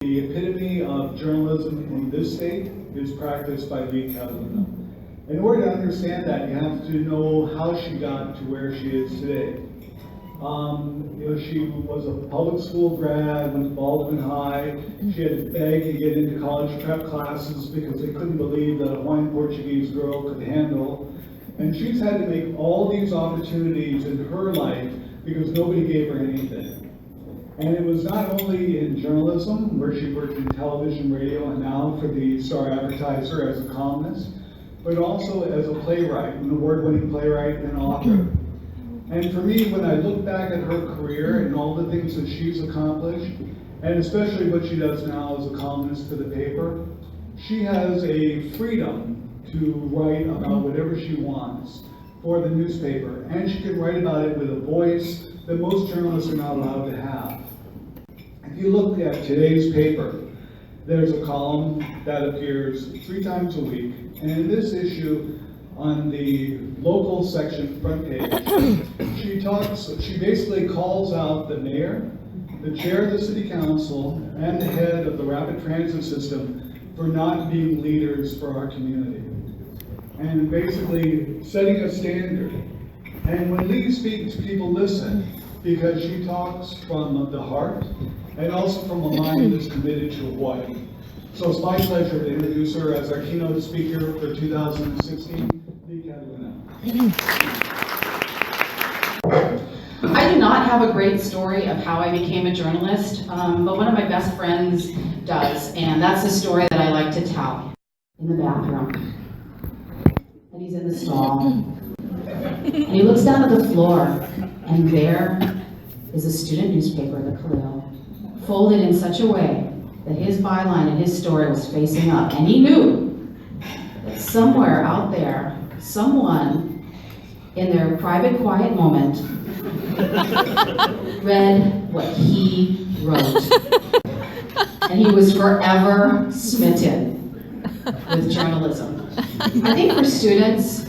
The epitome of journalism in this state is practiced by the Cataluna. In order to understand that, you have to know how she got to where she is today. She was a public school grad, went to Baldwin High. She had to beg to get into college prep classes because they couldn't believe that a Hawaiian Portuguese girl could handle. And she's had to make all these opportunities in her life because nobody gave her anything. And it was not only in journalism, where she worked in television, radio, and now for the Star Advertiser as a columnist, but also as a playwright, an award-winning playwright and author. And for me, when I look back at her career and all the things that she's accomplished, and especially what she does now as a columnist for the paper, she has a freedom to write about whatever she wants for the newspaper. And she can write about it with a voice that most journalists are not allowed to have. If you look at today's paper, there's a column that appears 3 times a week. And in this issue, on the local section front page, she basically calls out the mayor, the chair of the city council, and the head of the rapid transit system for not being leaders for our community. And basically setting a standard. And when Lee speaks, people listen because she talks from the heart and also from a mind that's committed to Hawaii. So it's my pleasure to introduce her as our keynote speaker for 2016, Lee Cataluna. I do not have a great story of how I became a journalist, but one of my best friends does, and that's the story that I like to tell. In the bathroom, and he's in the stall, and he looks down at the floor, and there is a student newspaper, the Khalil, folded in such a way that his byline and his story was facing up, and he knew that somewhere out there, someone in their private, quiet moment read what he wrote. And he was forever smitten with journalism. I think for students,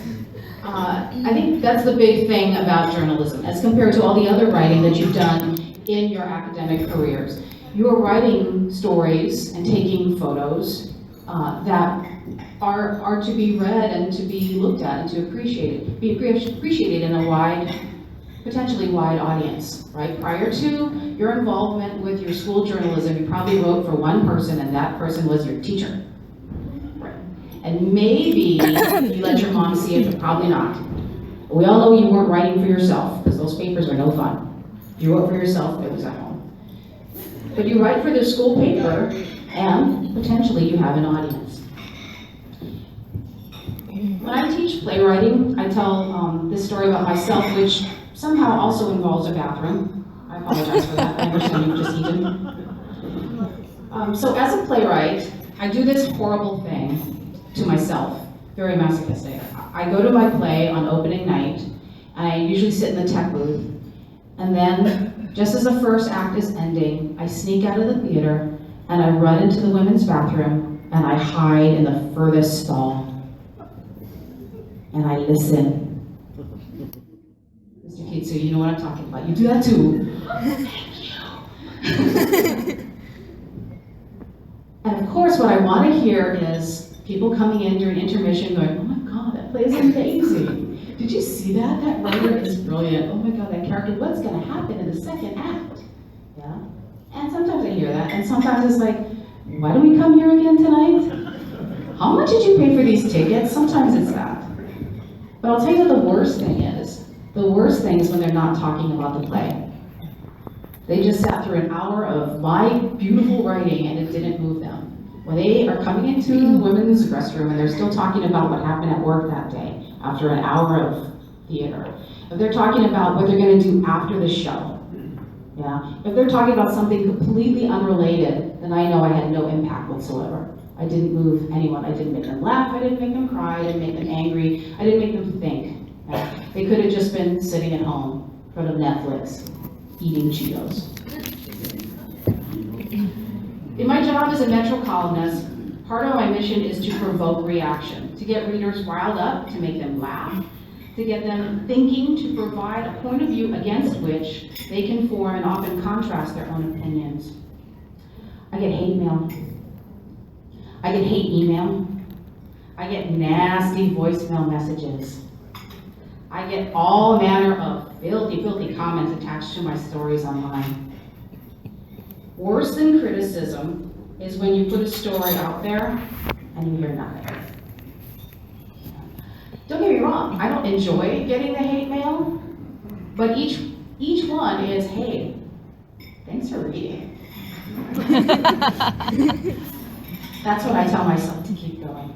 I think that's the big thing about journalism, as compared to all the other writing that you've done in your academic careers. You're writing stories and taking photos that are to be read and to be looked at and to be appreciated in a wide, potentially wide audience, right? Prior to your involvement with your school journalism, you probably wrote for one person, and that person was your teacher. Right. And maybe you let your mom see it, but probably not. We all know you weren't writing for yourself, because those papers are no fun. If you wrote for yourself, it was at home. But you write for the school paper, and potentially you have an audience. When I teach playwriting, I tell this story about myself, which somehow also involves a bathroom. I apologize for that. I understand you just eaten. So as a playwright, I do this horrible thing to myself, very masochistic. I go to my play on opening night, and I usually sit in the tech booth, and then just as the first act is ending, I sneak out of the theater, and I run into the women's bathroom, and I hide in the furthest stall, and I listen. Mr. Kitsu, you know what I'm talking about. You do that too. Thank you. And of course, what I want to hear is people coming in during intermission going, oh my God, that play is amazing. Did you see that? That writer is brilliant. Oh my God, that character, what's going to happen in the second act? Yeah. And sometimes I hear that, and sometimes it's like, why do we come here again tonight? How much did you pay for these tickets? Sometimes it's that. But I'll tell you what the worst thing is. The worst thing is when they're not talking about the play. They just sat through an hour of my beautiful writing and it didn't move them. When they are coming into the women's restroom and they're still talking about what happened at work that day after an hour of theater. If they're talking about what they're going to do after the show. Yeah. If they're talking about something completely unrelated, then I know I had no impact whatsoever. I didn't move anyone. I didn't make them laugh. I didn't make them cry. I didn't make them angry. I didn't make them think. Yeah. They could have just been sitting at home in front of Netflix, eating Cheetos. In my job as a Metro columnist, part of my mission is to provoke reaction, to get readers riled up, to make them laugh, to get them thinking, to provide a point of view against which they can form and often contrast their own opinions. I get hate mail. I get hate email. I get nasty voicemail messages. I get all manner of filthy, filthy comments attached to my stories online. Worse than criticism is when you put a story out there and you hear nothing. Don't get me wrong, I don't enjoy getting the hate mail, but each one is, hey, thanks for reading. That's what I tell myself to keep going.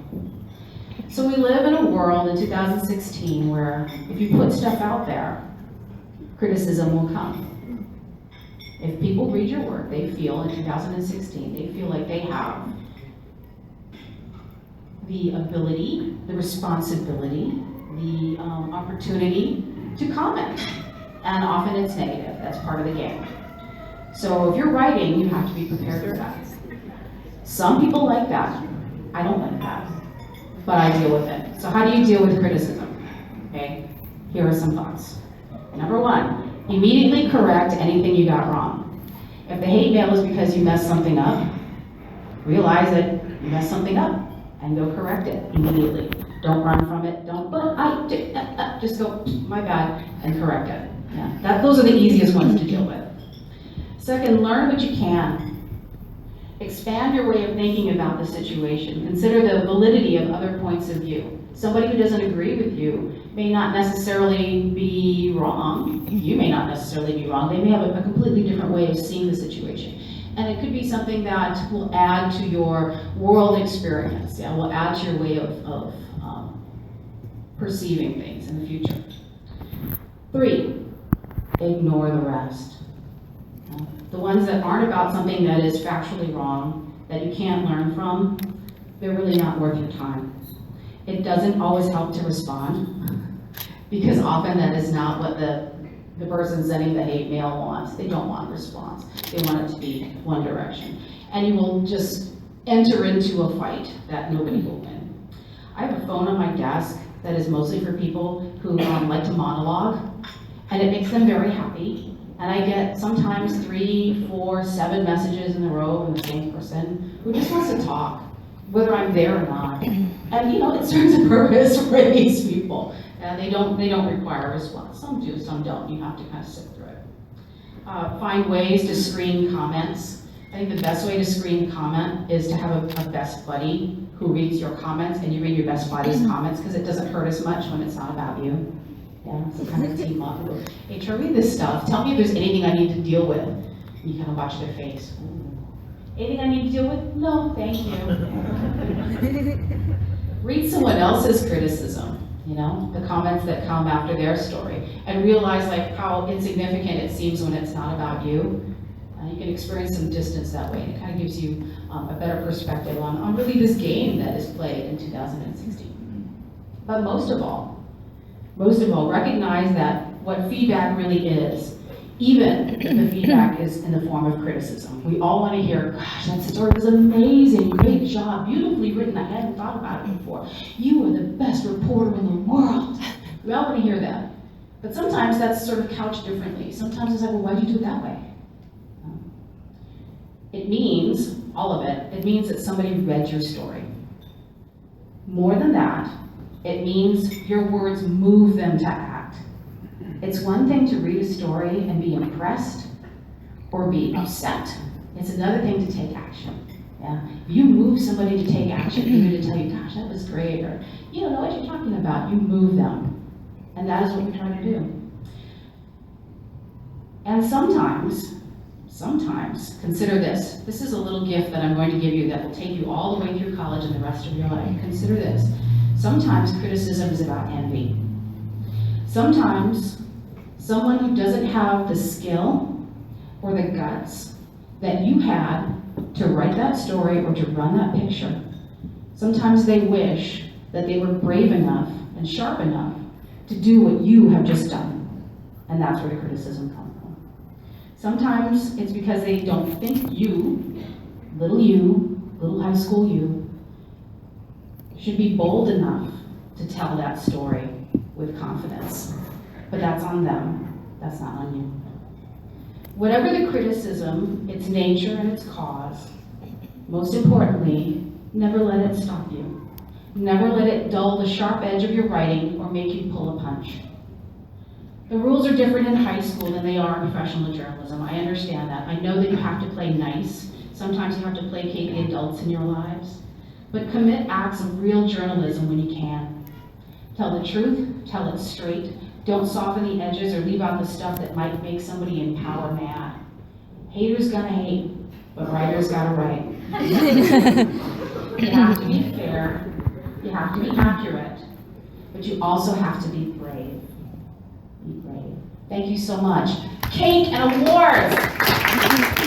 So we live in a world in 2016 where if you put stuff out there, criticism will come. If people read your work, they feel in 2016, they feel like they have the ability, the responsibility, the opportunity to comment. And often it's negative, that's part of the game. So if you're writing, you have to be prepared for that. Some people like that. I don't like that, but I deal with it. So how do you deal with criticism? Okay, here are some thoughts. Number one, immediately correct anything you got wrong. If the hate mail is because you messed something up, realize that you messed something up and go correct it immediately. Don't run from it, don't, but I did, just go, my bad, and correct it. Yeah, those are the easiest ones to deal with. Second, learn what you can. Expand your way of thinking about the situation. Consider the validity of other points of view. Somebody who doesn't agree with you may not necessarily be wrong. You may not necessarily be wrong. They may have a completely different way of seeing the situation. And it could be something that will add to your world experience. Yeah, will add to your way of perceiving things in the future. 3, ignore the rest. The ones that aren't about something that is factually wrong, that you can't learn from, they're really not worth your time. It doesn't always help to respond, because often that is not what the person sending the hate mail wants. They don't want a response. They want it to be one direction. And you will just enter into a fight that nobody will win. I have a phone on my desk that is mostly for people who like to monologue, and it makes them very happy. And I get sometimes 3, 4, 7 messages in a row from the same person who just wants to talk, whether I'm there or not. And it serves a purpose for these people. They don't require a response. Some do, some don't. You have to kind of sift through it. Find ways to screen comments. I think the best way to screen comment is to have a best buddy who reads your comments, and you read your best buddy's comments, because it doesn't hurt as much when it's not about you. Yeah, so kind of team up. Hey, try read this stuff. Tell me if there's anything I need to deal with. And you kind of watch their face. Ooh. Anything I need to deal with? No, thank you. Read someone else's criticism, the comments that come after their story, and realize how insignificant it seems when it's not about you. You can experience some distance that way, and it kind of gives you a better perspective on really this game that is played in 2016. But most of all, recognize that what feedback really is, even if the feedback is in the form of criticism. We all want to hear, gosh, that story was amazing, great job, beautifully written, I hadn't thought about it before. You were the best reporter in the world. We all want to hear that. But sometimes that's sort of couched differently. Sometimes it's like, well, why'd you do it that way? It means, all of it, it means that somebody read your story. More than that, it means your words move them to act. It's one thing to read a story and be impressed or be upset. It's another thing to take action. Yeah? You move somebody to take action, even to tell you, gosh, that was great, or you don't know what you're talking about. You move them. And that is what we're trying to do. And sometimes, consider this. This is a little gift that I'm going to give you that will take you all the way through college and the rest of your life. Consider this. Sometimes criticism is about envy. Sometimes someone who doesn't have the skill or the guts that you had to write that story or to run that picture, sometimes they wish that they were brave enough and sharp enough to do what you have just done. And that's where the criticism comes from. Sometimes it's because they don't think you, little high school you, should be bold enough to tell that story with confidence. But that's on them, that's not on you. Whatever the criticism, its nature and its cause, Most importantly, never let it stop you. Never let it dull the sharp edge of your writing or make you pull a punch. The rules are different in high school than they are in professional journalism. I understand that. I know that you have to play nice. Sometimes you have to placate the adults in your lives. But commit acts of real journalism when you can. Tell the truth, tell it straight. Don't soften the edges or leave out the stuff that might make somebody in power mad. Haters gonna hate, but writers gotta write. You have to be fair, you have to be accurate, but you also have to be brave. Be brave. Thank you so much. Cake and awards!